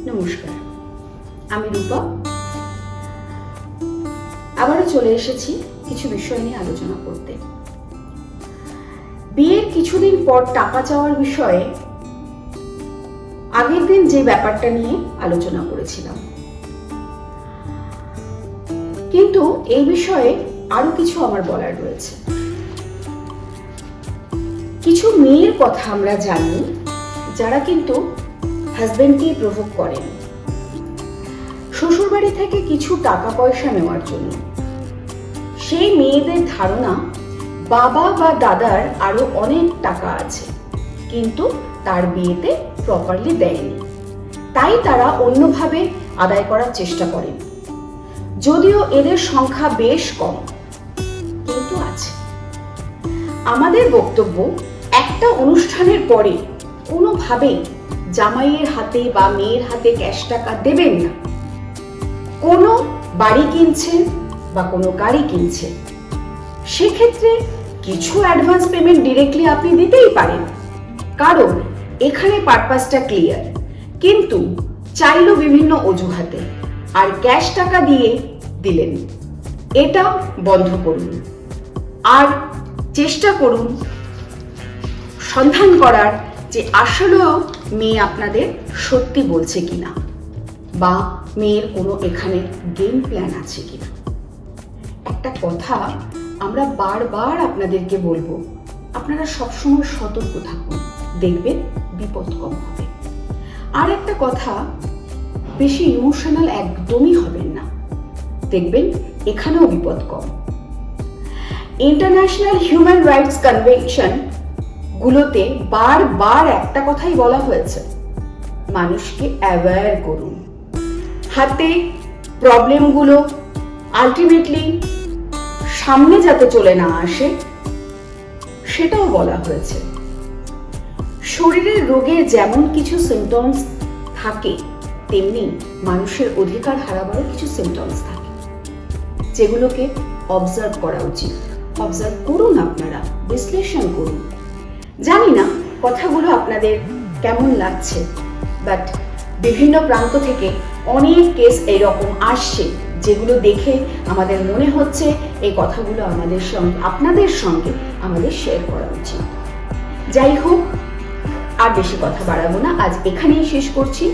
নমস্কার, আমি রূপা। আবারও চলে এসেছি কিছু বিষয় নিয়ে আলোচনা করতে। বিয়ের কিছুদিন পর টাকা চাওয়ার বিষয়ে আগের দিন যে ব্যাপারটা নিয়ে আলোচনা করেছিলাম, কিন্তু এই বিষয়ে আরো কিছু আমার বলার রয়েছে। কিছু মেয়ের কথা আমরা জানি যারা কিন্তু হাজবেন্ডকে প্রভোগ করেন শ্বশুরবাড়ি থেকে কিছু টাকা পয়সা নেওয়ার জন্য। সেই মেয়েদের ধারণা বাবা বা দাদার আরো অনেক টাকা আছে, কিন্তু তার বিয়েতে প্রপারলি দেয়নি, তাই তারা অন্যভাবে আদায় করার চেষ্টা করেন। যদিও এদের সংখ্যা বেশ কম, কিন্তু আছে। আমাদের বক্তব্য, একটা অনুষ্ঠানের পরে কোনোভাবেই জামাইয়ের হাতে বা মেয়ের হাতে ক্যাশ টাকা দেবেন না। কোনো বাড়ি কিনছেন বা কোনো গাড়ি কিনছেন, সেক্ষেত্রে কিছু অ্যাডভান্স পেমেন্ট ডিরেক্টলি আপনি দিতেই পারেন, কারণ এখানে পারপাসটা ক্লিয়ার। কিন্তু চাইলো বিভিন্ন অজুহাতে আর ক্যাশ টাকা দিয়ে দিলেন, এটা বন্ধ করুন। আর চেষ্টা করুন সন্ধান করার যে আসলেও মেয়ে আপনাদের সত্যি বলছে কিনা, বা মেয়ের কোনো এখানে গেম প্ল্যান আছে কিনা। একটা কথা আমরা বারবার আপনাদেরকে বলবো, আপনারা সবসময় সতর্ক থাকুন, দেখবেন বিপদ কম হবে। আর একটা কথা, বেশি ইমোশনাল একদমই হবেন না, দেখবেন এখানেও বিপদ কম। ইন্টারন্যাশনাল হিউম্যান রাইটস কনভেনশন গুলোতে বারবার একটা কথাই বলা হয়েছে, মানুষকে অ্যাওয়্যার করুন, হাতে প্রবলেমগুলো আলটিমেটলি সামনে যাতে চলে না আসে সেটাও বলা হয়েছে। শরীরের রোগের যেমন কিছু সিমটমস থাকে, তেমনি মানুষের অধিকার হারাবারও কিছু সিমটমস থাকে, যেগুলোকে অবজার্ভ করা উচিত। অবজার্ভ করুন, আপনারা বিশ্লেষণ করুন। জানি না কথাগুলো আপনাদের কেমন লাগছে, বাট বিভিন্ন প্রান্ত থেকে অনেক কেস এইরকম আসছে, যেগুলো দেখে আমাদের মনে হচ্ছে এই কথাগুলো আমাদের সঙ্গে, আপনাদের সঙ্গে আমাদের শেয়ার করা উচিত। যাই হোক, আর বেশি কথা বাড়াবো না, আজ এখানেই শেষ করছি।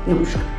নমস্কার।